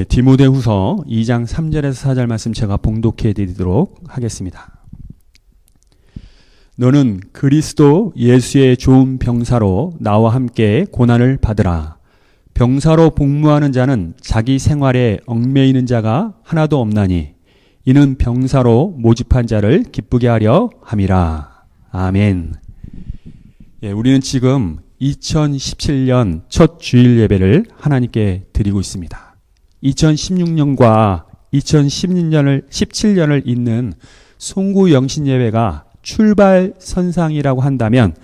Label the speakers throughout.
Speaker 1: 디모데후서 2장 3절에서 4절 말씀 제가 봉독해 드리도록 하겠습니다. 너는 그리스도 예수의 좋은 병사로 나와 함께 고난을 받으라. 병사로 복무하는 자는 자기 생활에 얽매이는 자가 하나도 없나니 이는 병사로 모집한 자를 기쁘게 하려 함이라. 아멘. 우리는 지금 2017년 첫 주일 예배를 하나님께 드리고 있습니다. 2016년과 2017년을 잇는 송구 영신 예배가 출발선상이라고 한다면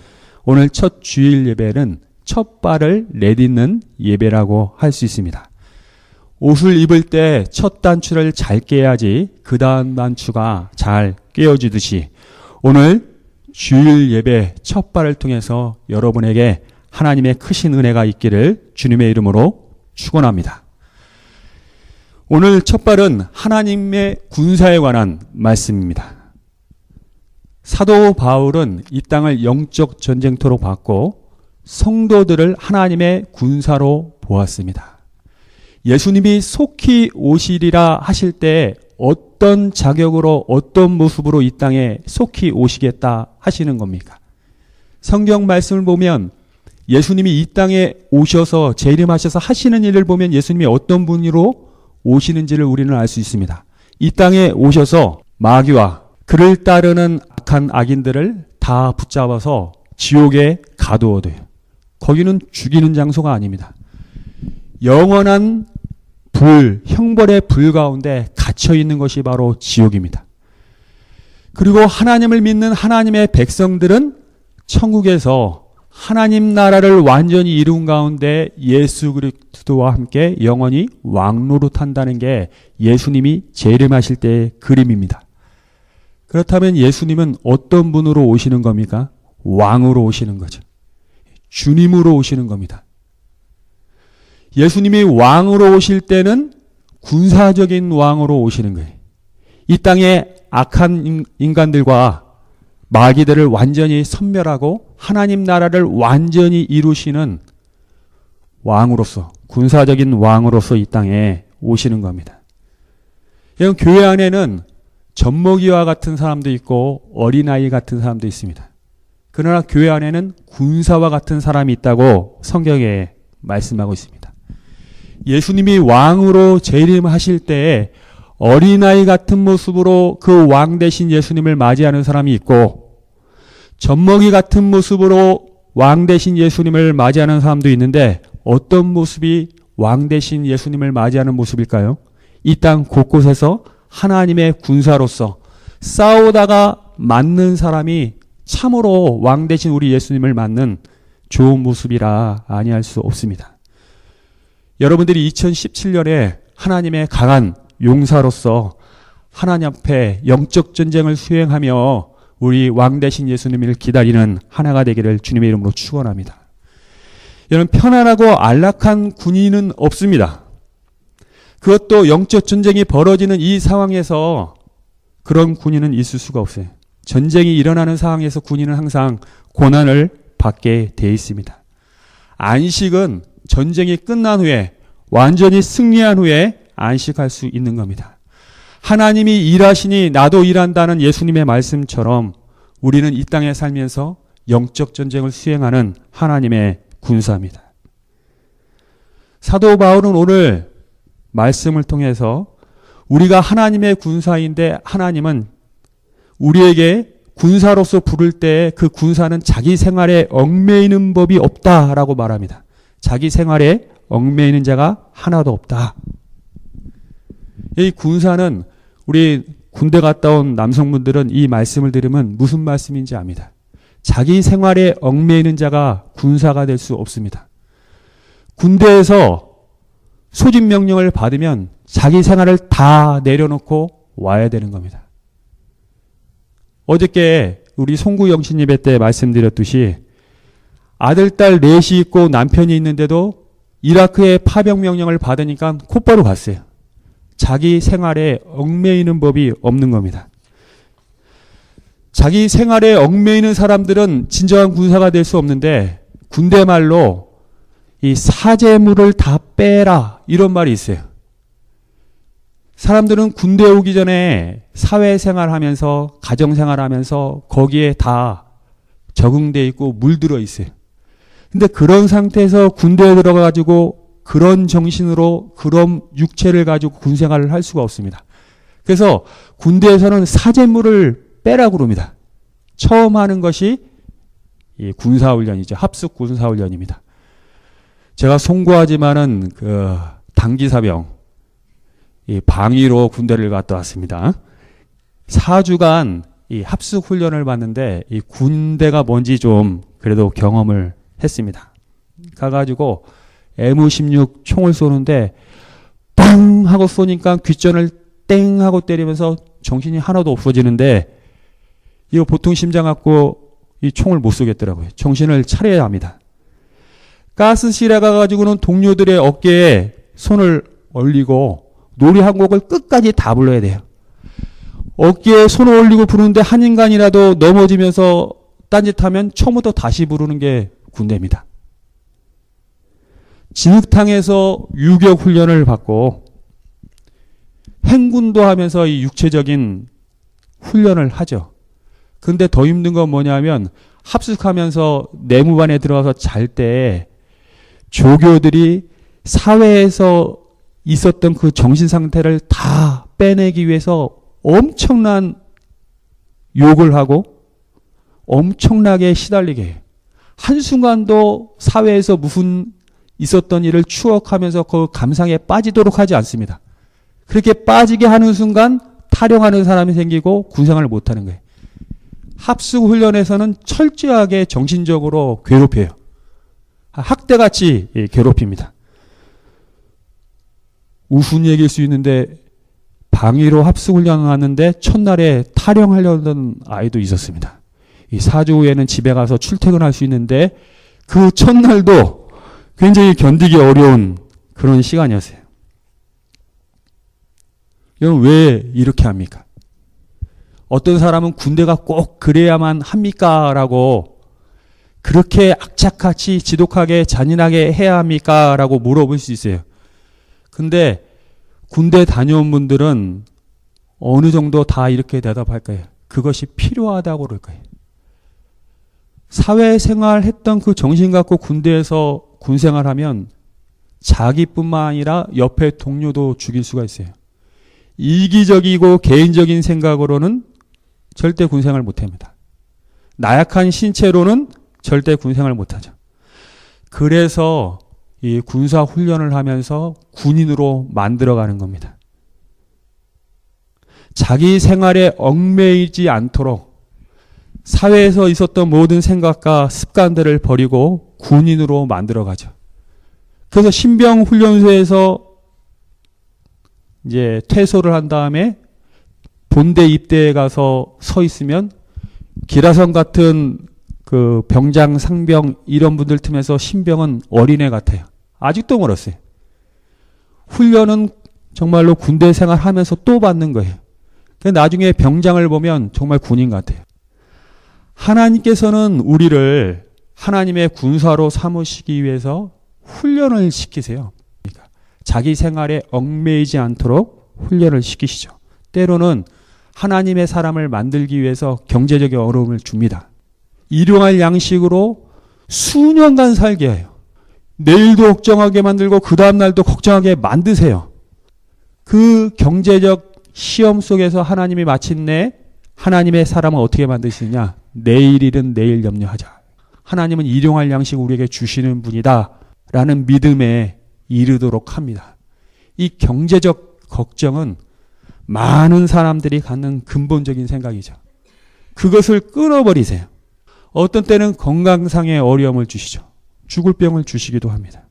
Speaker 1: 오늘 첫 주일 예배는 첫 발을 내딛는 예배라고 할 수 있습니다. 옷을 입을 때 첫 단추를 잘 깨야지 그 다음 단추가 잘 깨어지듯이 오늘 주일 예배 첫 발을 통해서 여러분에게 하나님의 크신 은혜가 있기를 주님의 이름으로 축원합니다. 오늘 첫 발은 하나님의 군사에 관한 말씀입니다. 사도 바울은 이 땅을 영적 전쟁터로 봤고 성도들을 하나님의 군사로 보았습니다. 예수님이 속히 오시리라 하실 때 어떤 자격으로 어떤 모습으로 이 땅에 속히 오시겠다 하시는 겁니까? 성경 말씀을 보면 예수님이 이 땅에 오셔서 재림하셔서 하시는 일을 보면 예수님이 어떤 분으로 오시는지를 우리는 알 수 있습니다. 이 땅에 오셔서 마귀와 그를 따르는 악한 악인들을 다 붙잡아서 지옥에 가두어둬요. 거기는 죽이는 장소가 아닙니다. 영원한 형벌의 불 가운데 갇혀 있는 것이 바로 지옥입니다. 그리고 하나님을 믿는 하나님의 백성들은 천국에서 하나님 나라를 완전히 이룬 가운데 예수 그리스도와 함께 영원히 왕노릇한다는 게 예수님이 재림하실 때의 그림입니다. 그렇다면 예수님은 어떤 분으로 오시는 겁니까? 왕으로 오시는 거죠. 주님으로 오시는 겁니다. 예수님이 왕으로 오실 때는 군사적인 왕으로 오시는 거예요. 이 땅에 악한 인간들과 마귀들을 완전히 섬멸하고 하나님 나라를 완전히 이루시는 왕으로서, 군사적인 왕으로서 이 땅에 오시는 겁니다. 여러분, 교회 안에는 젖먹이와 같은 사람도 있고 어린아이 같은 사람도 있습니다. 그러나 교회 안에는 군사와 같은 사람이 있다고 성경에 말씀하고 있습니다. 예수님이 왕으로 재림하실 때에 어린아이 같은 모습으로 그 왕 대신 예수님을 맞이하는 사람이 있고 젖먹이 같은 모습으로 왕 대신 예수님을 맞이하는 사람도 있는데 어떤 모습이 왕 대신 예수님을 맞이하는 모습일까요? 이 땅 곳곳에서 하나님의 군사로서 싸우다가 맞는 사람이 참으로 왕 대신 우리 예수님을 맞는 좋은 모습이라 아니할 수 없습니다. 여러분들이 2017년에 하나님의 강한 용사로서 하나님 앞에 영적 전쟁을 수행하며 우리 왕 대신 예수님을 기다리는 하나가 되기를 주님의 이름으로 축원합니다. 여러분, 편안하고 안락한 군인은 없습니다. 그것도 영적 전쟁이 벌어지는 이 상황에서 그런 군인은 있을 수가 없어요. 전쟁이 일어나는 상황에서 군인은 항상 고난을 받게 돼 있습니다. 안식은 전쟁이 끝난 후에 완전히 승리한 후에 안식할 수 있는 겁니다. 하나님이 일하시니 나도 일한다는 예수님의 말씀처럼 우리는 이 땅에 살면서 영적 전쟁을 수행하는 하나님의 군사입니다. 사도 바울은 오늘 말씀을 통해서 우리가 하나님의 군사인데 하나님은 우리에게 군사로서 부를 때 그 군사는 자기 생활에 얽매이는 법이 없다라고 말합니다. 자기 생활에 얽매이는 자가 하나도 없다. 이 군사는 우리 군대 갔다 온 남성분들은 이 말씀을 들으면 무슨 말씀인지 압니다. 자기 생활에 얽매이는 자가 군사가 될 수 없습니다. 군대에서 소집 명령을 받으면 자기 생활을 다 내려놓고 와야 되는 겁니다. 어저께 우리 송구 영신 예배 때 말씀드렸듯이 아들, 딸 넷이 있고 남편이 있는데도 이라크의 파병 명령을 받으니까 곧바로 갔어요. 자기 생활에 얽매이는 법이 없는 겁니다. 자기 생활에 얽매이는 사람들은 진정한 군사가 될 수 없는데 군대 말로 이 사제물을 다 빼라 이런 말이 있어요. 사람들은 군대 오기 전에 사회생활하면서 가정생활하면서 거기에 다 적응돼 있고 물들어 있어요. 근데 그런 상태에서 군대에 들어가가지고 그런 정신으로 그런 육체를 가지고 군생활을 할 수가 없습니다. 그래서 군대에서는 사제물을 빼라고 그럽니다. 처음 하는 것이 이 군사훈련이죠. 합숙 군사훈련입니다. 제가 송구하지만은 그 단기사병 이 방위로 군대를 갔다 왔습니다. 4주간 이 합숙 훈련을 받는데 이 군대가 뭔지 좀 그래도 경험을 했습니다. 가가지고 M16 총을 쏘는데 빵 하고 쏘니까 귓전을 땡 하고 때리면서 정신이 하나도 없어지는데 이거 보통 심장 갖고 이 총을 못 쏘겠더라고요. 정신을 차려야 합니다. 가스실에 가가지고는 동료들의 어깨에 손을 올리고 노래 한 곡을 끝까지 다 불러야 돼요. 어깨에 손을 올리고 부르는데 한 인간이라도 넘어지면서 딴짓하면 처음부터 다시 부르는 게 군대입니다. 진흙탕에서 유격 훈련을 받고 행군도 하면서 이 육체적인 훈련을 하죠. 근데 더 힘든 건 뭐냐면 합숙하면서 내무반에 들어가서 잘 때 조교들이 사회에서 있었던 그 정신 상태를 다 빼내기 위해서 엄청난 욕을 하고 엄청나게 시달리게 해요. 한순간도 사회에서 무슨 있었던 일을 추억하면서 그 감상에 빠지도록 하지 않습니다. 그렇게 빠지게 하는 순간 타령하는 사람이 생기고 군생활을 못하는 거예요. 합숙 훈련에서는 철저하게 정신적으로 괴롭혀요. 학대같이 괴롭힙니다. 우스운 얘기일 수 있는데 방위로 합숙 훈련을 하는데 첫날에 타령하려던 아이도 있었습니다. 이 4주 후에는 집에 가서 출퇴근할 수 있는데 그 첫날도 굉장히 견디기 어려운 그런 시간이었어요. 여러분 왜 이렇게 합니까? 어떤 사람은 군대가 꼭 그래야만 합니까? 라고 그렇게 악착같이 지독하게 잔인하게 해야 합니까? 라고 물어볼 수 있어요. 근데 군대 다녀온 분들은 어느 정도 다 이렇게 대답할 거예요. 그것이 필요하다고 그럴 거예요. 사회생활 했던 그 정신 갖고 군대에서 군생활하면 자기뿐만 아니라 옆에 동료도 죽일 수가 있어요. 이기적이고 개인적인 생각으로는 절대 군생활 못합니다. 나약한 신체로는 절대 군생활 못하죠. 그래서 이 군사 훈련을 하면서 군인으로 만들어가는 겁니다. 자기 생활에 얽매이지 않도록 사회에서 있었던 모든 생각과 습관들을 버리고 군인으로 만들어가죠. 그래서 신병훈련소에서 이제 퇴소를 한 다음에 본대 입대에 가서 서 있으면 기라성 같은 그 병장, 상병 이런 분들 틈에서 신병은 어린애 같아요. 아직도 멀었어요. 훈련은 정말로 군대 생활하면서 또 받는 거예요. 나중에 병장을 보면 정말 군인 같아요. 하나님께서는 우리를 하나님의 군사로 삼으시기 위해서 훈련을 시키세요. 그러니까 자기 생활에 얽매이지 않도록 훈련을 시키시죠. 때로는 하나님의 사람을 만들기 위해서 경제적인 어려움을 줍니다. 일용할 양식으로 수년간 살게 해요. 내일도 걱정하게 만들고 그 다음날도 걱정하게 만드세요. 그 경제적 시험 속에서 하나님이 마침내 하나님의 사람을 어떻게 만드시느냐. 내일 일은 내일 염려하자. 하나님은 일용할 양식 우리에게 주시는 분이다 라는 믿음에 이르도록 합니다. 이 경제적 걱정은 많은 사람들이 갖는 근본적인 생각이죠. 그것을 끊어버리세요. 어떤 때는 건강상의 어려움을 주시죠. 죽을 병을 주시기도 합니다.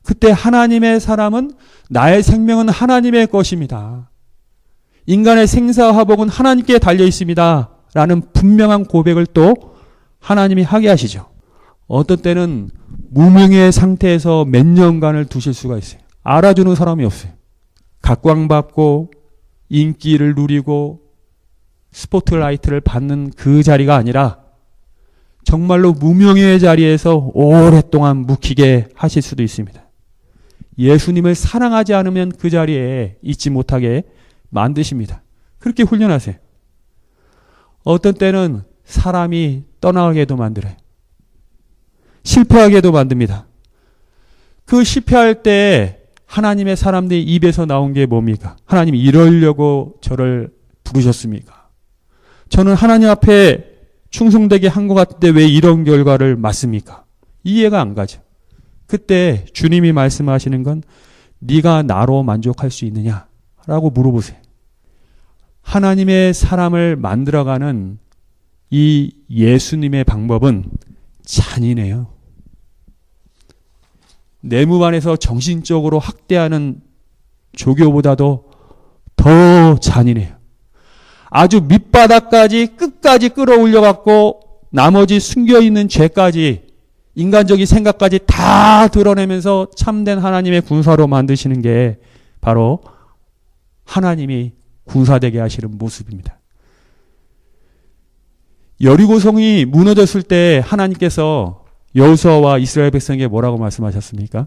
Speaker 1: 그때 하나님의 사람은 나의 생명은 하나님의 것입니다. 인간의 생사화복은 하나님께 달려 있습니다. 라는 분명한 고백을 또 하나님이 하게 하시죠. 어떤 때는 무명의 상태에서 몇 년간을 두실 수가 있어요. 알아주는 사람이 없어요. 각광받고 인기를 누리고 스포트라이트를 받는 그 자리가 아니라 정말로 무명의 자리에서 오랫동안 묵히게 하실 수도 있습니다. 예수님을 사랑하지 않으면 그 자리에 있지 못하게 만드십니다. 그렇게 훈련하세요. 어떤 때는 사람이 떠나가게도 만들어요. 실패하게도 만듭니다. 그 실패할 때 하나님의 사람들이 입에서 나온 게 뭡니까? 하나님이 이러려고 저를 부르셨습니까? 저는 하나님 앞에 충성되게 한 것 같은데 왜 이런 결과를 맞습니까? 이해가 안 가죠. 그때 주님이 말씀하시는 건 네가 나로 만족할 수 있느냐라고 물어보세요. 하나님의 사람을 만들어가는 이 예수님의 방법은 잔인해요. 내무반에서 정신적으로 학대하는 조교보다도 더 잔인해요. 아주 밑바닥까지 끝까지 끌어올려갖고 나머지 숨겨있는 죄까지 인간적인 생각까지 다 드러내면서 참된 하나님의 군사로 만드시는 게 바로 하나님이 군사되게 하시는 모습입니다. 여리고성이 무너졌을 때 하나님께서 여호수아와 이스라엘 백성에게 뭐라고 말씀하셨습니까?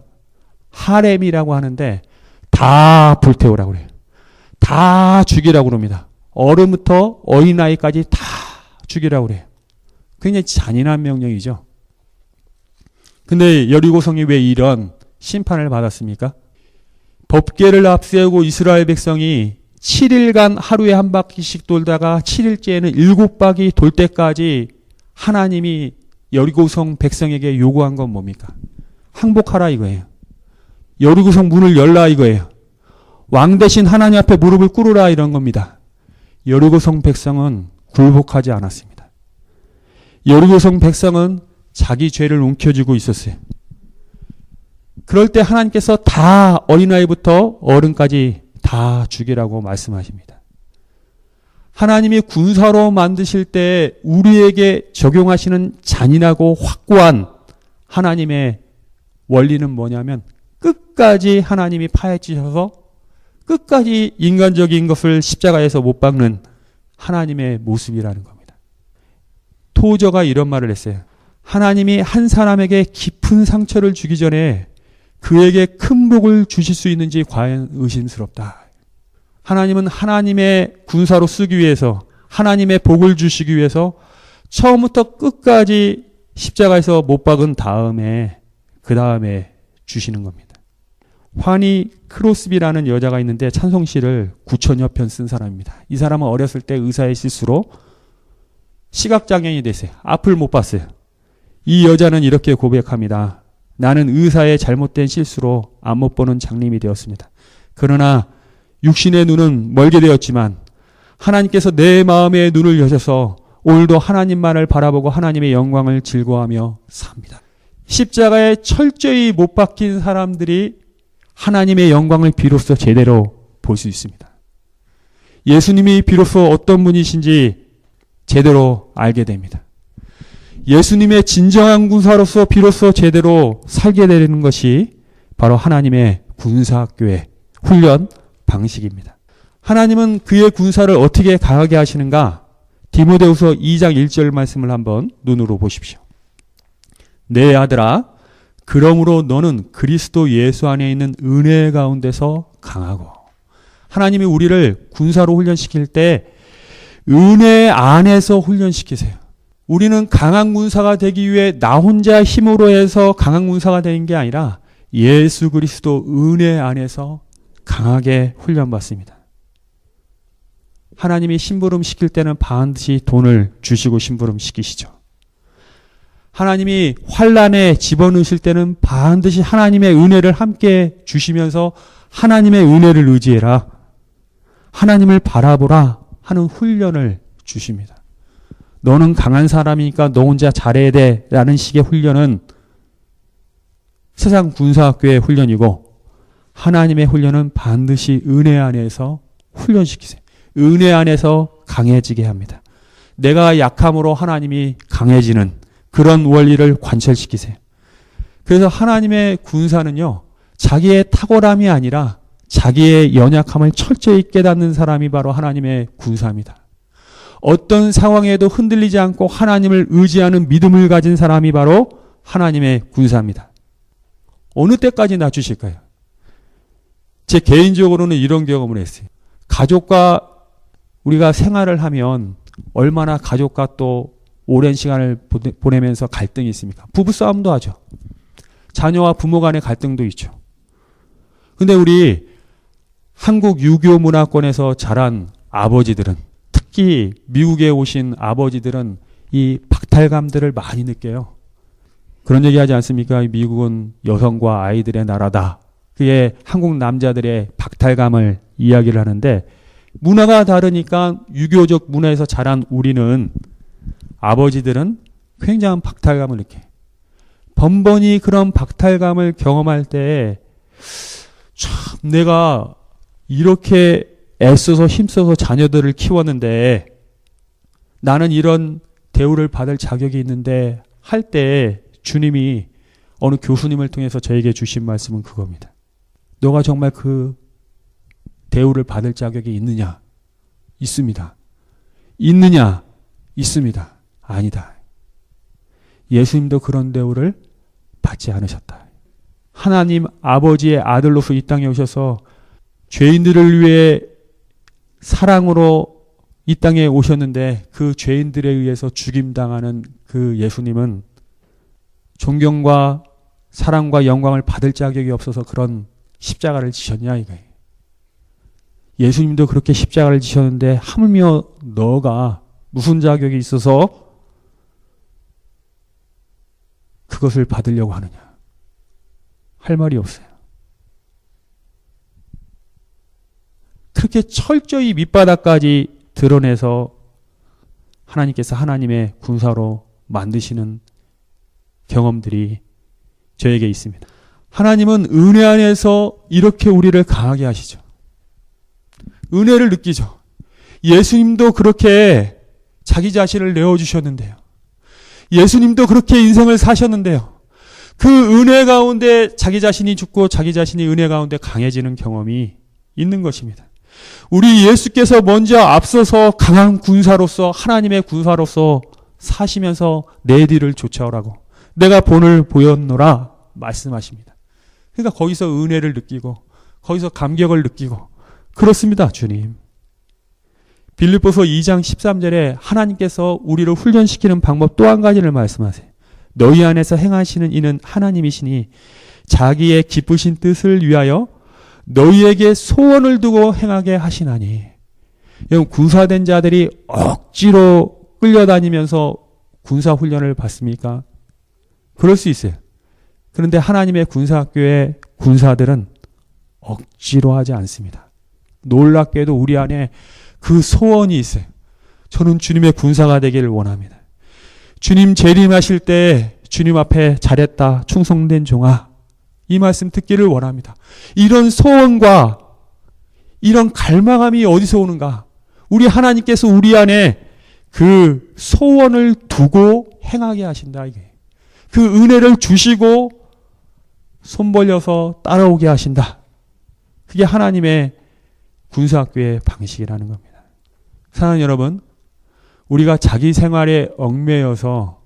Speaker 1: 하렘이라고 하는데 다 불태우라고 그래요. 다 죽이라고 그럽니다. 어른부터 어린아이까지 다 죽이라고 그래요. 굉장히 잔인한 명령이죠. 근데 여리고성이 왜 이런 심판을 받았습니까? 법궤를 앞세우고 이스라엘 백성이 7일간 하루에 한 바퀴씩 돌다가 7일째에는 7바퀴 돌 때까지 하나님이 여리고성 백성에게 요구한 건 뭡니까? 항복하라 이거예요. 여리고성 문을 열라 이거예요. 왕 대신 하나님 앞에 무릎을 꿇으라 이런 겁니다. 여리고성 백성은 굴복하지 않았습니다. 여리고성 백성은 자기 죄를 움켜쥐고 있었어요. 그럴 때 하나님께서 다 어린아이부터 어른까지 다 죽이라고 말씀하십니다. 하나님이 군사로 만드실 때 우리에게 적용하시는 잔인하고 확고한 하나님의 원리는 뭐냐면 끝까지 하나님이 파헤치셔서 끝까지 인간적인 것을 십자가에서 못 박는 하나님의 모습이라는 겁니다. 토저가 이런 말을 했어요. 하나님이 한 사람에게 깊은 상처를 주기 전에 그에게 큰 복을 주실 수 있는지 과연 의심스럽다. 하나님은 하나님의 군사로 쓰기 위해서 하나님의 복을 주시기 위해서 처음부터 끝까지 십자가에서 못 박은 다음에 그 다음에 주시는 겁니다. 환희 크로스비라는 여자가 있는데 찬송시를 9,000여 편 쓴 사람입니다. 이 사람은 어렸을 때 의사의 실수로 시각장애인이 됐어요. 앞을 못 봤어요. 이 여자는 이렇게 고백합니다. 나는 의사의 잘못된 실수로 앞 못 보는 장님이 되었습니다. 그러나 육신의 눈은 멀게 되었지만 하나님께서 내 마음의 눈을 여셔서 오늘도 하나님만을 바라보고 하나님의 영광을 즐거워하며 삽니다. 십자가에 철저히 못 박힌 사람들이 하나님의 영광을 비로소 제대로 볼 수 있습니다. 예수님이 비로소 어떤 분이신지 제대로 알게 됩니다. 예수님의 진정한 군사로서 비로소 제대로 살게 되는 것이 바로 하나님의 군사학교의 훈련 방식입니다. 하나님은 그의 군사를 어떻게 강하게 하시는가? 디모데후서 2장 1절 말씀을 한번 눈으로 보십시오. 내 아들아, 그러므로 너는 그리스도 예수 안에 있는 은혜 가운데서 강하고. 하나님이 우리를 군사로 훈련시킬 때 은혜 안에서 훈련시키세요. 우리는 강한 군사가 되기 위해 나 혼자 힘으로 해서 강한 군사가 되는 게 아니라 예수 그리스도 은혜 안에서 강하게 훈련받습니다. 하나님이 심부름 시킬 때는 반드시 돈을 주시고 심부름 시키시죠. 하나님이 환난에 집어넣으실 때는 반드시 하나님의 은혜를 함께 주시면서 하나님의 은혜를 의지해라. 하나님을 바라보라 하는 훈련을 주십니다. 너는 강한 사람이니까 너 혼자 잘해야 돼 라는 식의 훈련은 세상 군사학교의 훈련이고 하나님의 훈련은 반드시 은혜 안에서 훈련시키세요. 은혜 안에서 강해지게 합니다. 내가 약함으로 하나님이 강해지는 그런 원리를 관철시키세요. 그래서 하나님의 군사는요, 자기의 탁월함이 아니라 자기의 연약함을 철저히 깨닫는 사람이 바로 하나님의 군사입니다. 어떤 상황에도 흔들리지 않고 하나님을 의지하는 믿음을 가진 사람이 바로 하나님의 군사입니다. 어느 때까지 낮추실까요? 제 개인적으로는 이런 경험을 했어요. 가족과 우리가 생활을 하면 얼마나 가족과 또 오랜 시간을 보내면서 갈등이 있습니까? 부부싸움도 하죠. 자녀와 부모 간의 갈등도 있죠. 근데 우리 한국 유교 문화권에서 자란 아버지들은, 특히 미국에 오신 아버지들은 이 박탈감들을 많이 느껴요. 그런 얘기 하지 않습니까? 미국은 여성과 아이들의 나라다. 그게 한국 남자들의 박탈감을 이야기를 하는데, 문화가 다르니까 유교적 문화에서 자란 우리는, 아버지들은 굉장한 박탈감을 느껴요. 번번이 그런 박탈감을 경험할 때 참 내가 이렇게 애써서 힘써서 자녀들을 키웠는데 나는 이런 대우를 받을 자격이 있는데 할 때 주님이 어느 교수님을 통해서 저에게 주신 말씀은 그겁니다. 너가 정말 그 대우를 받을 자격이 있느냐? 있습니다. 있느냐? 있습니다. 아니다. 예수님도 그런 대우를 받지 않으셨다. 하나님 아버지의 아들로서 이 땅에 오셔서 죄인들을 위해 사랑으로 이 땅에 오셨는데 그 죄인들에 의해서 죽임당하는 그 예수님은 존경과 사랑과 영광을 받을 자격이 없어서 그런 십자가를 지셨냐 이거예요. 예수님도 그렇게 십자가를 지셨는데 하물며 너가 무슨 자격이 있어서 그것을 받으려고 하느냐. 할 말이 없어요. 그렇게 철저히 밑바닥까지 드러내서 하나님께서 하나님의 군사로 만드시는 경험들이 저에게 있습니다. 하나님은 은혜 안에서 이렇게 우리를 강하게 하시죠. 은혜를 느끼죠. 예수님도 그렇게 자기 자신을 내어주셨는데요. 예수님도 그렇게 인생을 사셨는데요. 그 은혜 가운데 자기 자신이 죽고 자기 자신이 은혜 가운데 강해지는 경험이 있는 것입니다. 우리 예수께서 먼저 앞서서 강한 군사로서 하나님의 군사로서 사시면서 내 뒤를 쫓아오라고 내가 본을 보였노라 말씀하십니다. 그러니까 거기서 은혜를 느끼고 거기서 감격을 느끼고 그렇습니다. 주님. 빌립보서 2장 13절에 하나님께서 우리를 훈련시키는 방법 또 한 가지를 말씀하세요. 너희 안에서 행하시는 이는 하나님이시니 자기의 기쁘신 뜻을 위하여 너희에게 소원을 두고 행하게 하시나니. 여러분 군사된 자들이 억지로 끌려다니면서 군사훈련을 받습니까? 그럴 수 있어요. 그런데 하나님의 군사학교의 군사들은 억지로 하지 않습니다. 놀랍게도 우리 안에 그 소원이 있어요. 저는 주님의 군사가 되기를 원합니다. 주님 재림하실 때 주님 앞에 잘했다 충성된 종아 이 말씀 듣기를 원합니다. 이런 소원과 이런 갈망함이 어디서 오는가? 우리 하나님께서 우리 안에 그 소원을 두고 행하게 하신다. 이게 그 은혜를 주시고 손 벌려서 따라오게 하신다. 그게 하나님의 군사학교의 방식이라는 겁니다. 사랑하는 여러분, 우리가 자기 생활에 얽매여서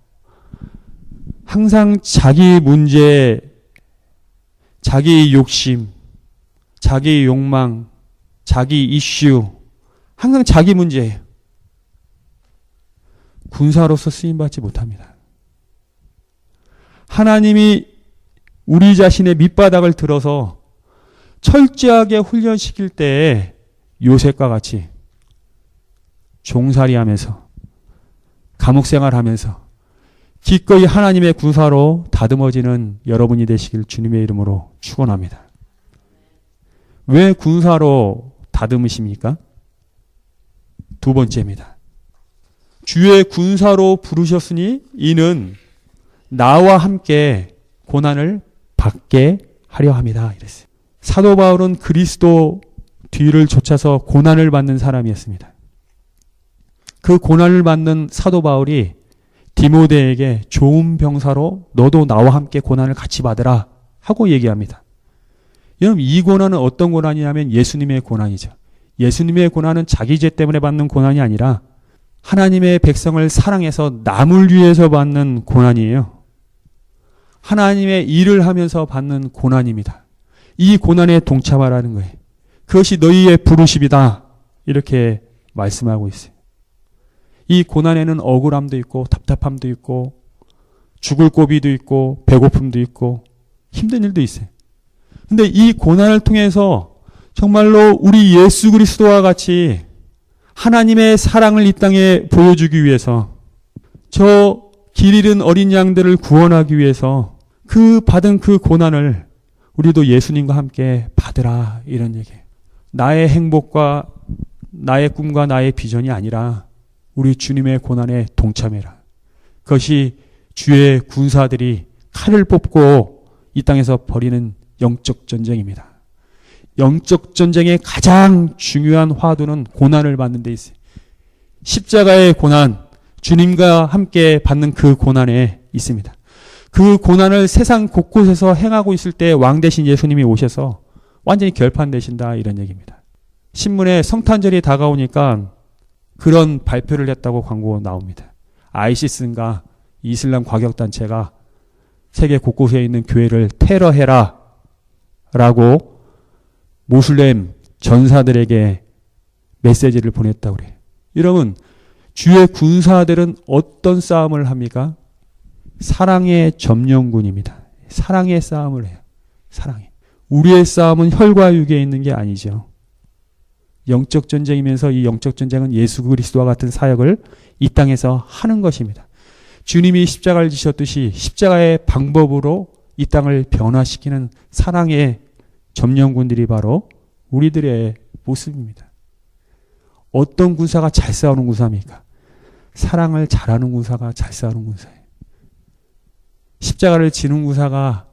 Speaker 1: 항상 자기 문제, 자기 욕심, 자기 욕망, 자기 이슈, 항상 자기 문제예요. 군사로서 쓰임받지 못합니다. 하나님이 우리 자신의 밑바닥을 들어서 철저하게 훈련시킬 때에 요셉과 같이 종살이하면서 감옥생활하면서 기꺼이 하나님의 군사로 다듬어지는 여러분이 되시길 주님의 이름으로 축원합니다. 왜 군사로 다듬으십니까? 두 번째입니다. 주의 군사로 부르셨으니 이는 나와 함께 고난을 받게 하려 함이다. 이랬어요. 사도 바울은 그리스도 뒤를 쫓아서 고난을 받는 사람이었습니다. 그 고난을 받는 사도 바울이 디모데에게 좋은 병사로 너도 나와 함께 고난을 같이 받으라 하고 얘기합니다. 여러분 이 고난은 어떤 고난이냐면 예수님의 고난이죠. 예수님의 고난은 자기 죄 때문에 받는 고난이 아니라 하나님의 백성을 사랑해서 남을 위해서 받는 고난이에요. 하나님의 일을 하면서 받는 고난입니다. 이 고난에 동참하라는 거예요. 그것이 너희의 부르심이다. 이렇게 말씀하고 있어요. 이 고난에는 억울함도 있고 답답함도 있고 죽을 고비도 있고 배고픔도 있고 힘든 일도 있어요. 근데 이 고난을 통해서 정말로 우리 예수 그리스도와 같이 하나님의 사랑을 이 땅에 보여주기 위해서 저 길 잃은 어린 양들을 구원하기 위해서 그 받은 그 고난을 우리도 예수님과 함께 받으라 이런 얘기예요. 나의 행복과 나의 꿈과 나의 비전이 아니라 우리 주님의 고난에 동참해라. 그것이 주의 군사들이 칼을 뽑고 이 땅에서 벌이는 영적 전쟁입니다. 영적 전쟁의 가장 중요한 화두는 고난을 받는 데 있어요. 십자가의 고난, 주님과 함께 받는 그 고난에 있습니다. 그 고난을 세상 곳곳에서 행하고 있을 때 왕 대신 예수님이 오셔서 완전히 결판되신다 이런 얘기입니다. 신문에 성탄절이 다가오니까 그런 발표를 했다고 광고 나옵니다. 아이시스인가 이슬람 과격단체가 세계 곳곳에 있는 교회를 테러해라 라고 모슬렘 전사들에게 메시지를 보냈다고 그래요. 여러분, 주의 군사들은 어떤 싸움을 합니까? 사랑의 점령군입니다. 사랑의 싸움을 해요. 사랑의. 우리의 싸움은 혈과 육에 있는 게 아니죠. 영적 전쟁이면서 이 영적 전쟁은 예수 그리스도와 같은 사역을 이 땅에서 하는 것입니다. 주님이 십자가를 지셨듯이 십자가의 방법으로 이 땅을 변화시키는 사랑의 점령군들이 바로 우리들의 모습입니다. 어떤 군사가 잘 싸우는 군사입니까? 사랑을 잘하는 군사가 잘 싸우는 군사예요. 십자가를 지는 군사가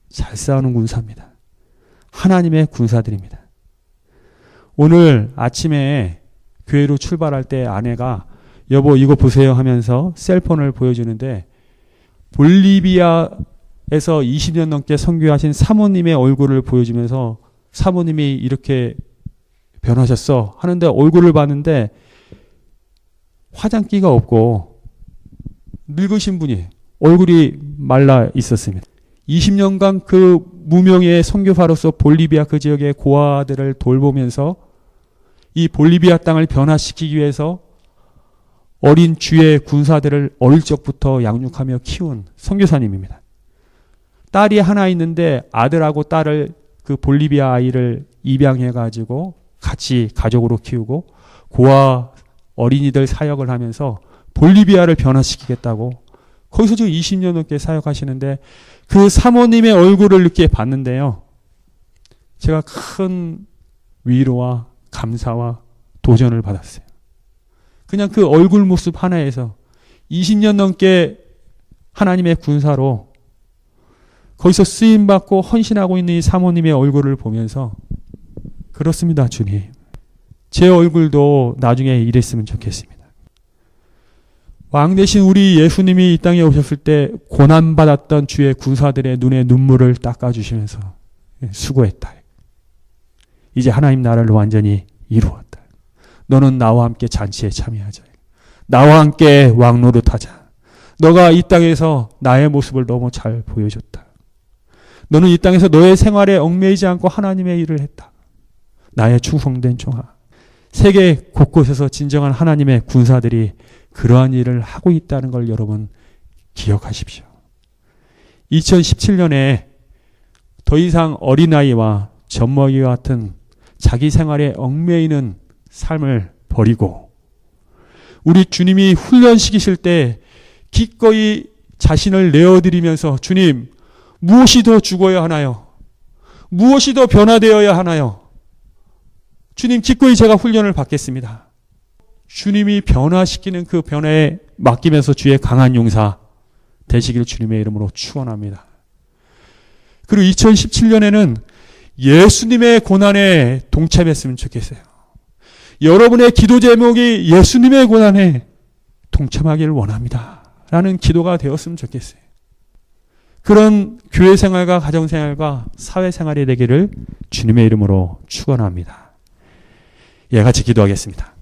Speaker 1: 잘 싸우는 군사입니다. 하나님의 군사들입니다. 오늘 아침에 교회로 출발할 때 아내가 여보 이거 보세요 하면서 셀폰을 보여주는데 볼리비아에서 20년 넘게 선교하신 사모님의 얼굴을 보여주면서 사모님이 이렇게 변하셨어 하는데 얼굴을 봤는데 화장기가 없고 늙으신 분이 얼굴이 말라 있었습니다. 20년간 그 무명의 선교사로서 볼리비아 그 지역의 고아들을 돌보면서 이 볼리비아 땅을 변화시키기 위해서 어린 주의 군사들을 어릴 적부터 양육하며 키운 선교사님입니다. 딸이 하나 있는데 아들하고 딸을 그 볼리비아 아이를 입양해가지고 같이 가족으로 키우고 고아 어린이들 사역을 하면서 볼리비아를 변화시키겠다고 거기서 지금 20년 넘게 사역하시는데 그 사모님의 얼굴을 이렇게 봤는데요. 제가 큰 위로와 감사와 도전을 받았어요. 그냥 그 얼굴 모습 하나에서 20년 넘게 하나님의 군사로 거기서 쓰임받고 헌신하고 있는 이 사모님의 얼굴을 보면서 그렇습니다, 주님. 제 얼굴도 나중에 이랬으면 좋겠습니다. 왕 대신 우리 예수님이 이 땅에 오셨을 때 고난받았던 주의 군사들의 눈에 눈물을 닦아주시면서 수고했다. 이제 하나님 나라를 완전히 이루었다. 너는 나와 함께 잔치에 참여하자. 나와 함께 왕노릇하자. 너가 이 땅에서 나의 모습을 너무 잘 보여줬다. 너는 이 땅에서 너의 생활에 얽매이지 않고 하나님의 일을 했다. 나의 충성된 종아. 세계 곳곳에서 진정한 하나님의 군사들이 그러한 일을 하고 있다는 걸 여러분 기억하십시오. 2017년에 더 이상 어린아이와 젖먹이와 같은 자기 생활에 얽매이는 삶을 버리고 우리 주님이 훈련시키실 때 기꺼이 자신을 내어드리면서 주님 무엇이 더 죽어야 하나요? 무엇이 더 변화되어야 하나요? 주님 기꺼이 제가 훈련을 받겠습니다. 주님이 변화시키는 그 변화에 맡기면서 주의 강한 용사 되시길 주님의 이름으로 축원합니다. 그리고 2017년에는 예수님의 고난에 동참했으면 좋겠어요. 여러분의 기도 제목이 예수님의 고난에 동참하기를 원합니다. 라는 기도가 되었으면 좋겠어요. 그런 교회 생활과 가정 생활과 사회 생활이 되기를 주님의 이름으로 축원합니다. 예, 같이 기도하겠습니다.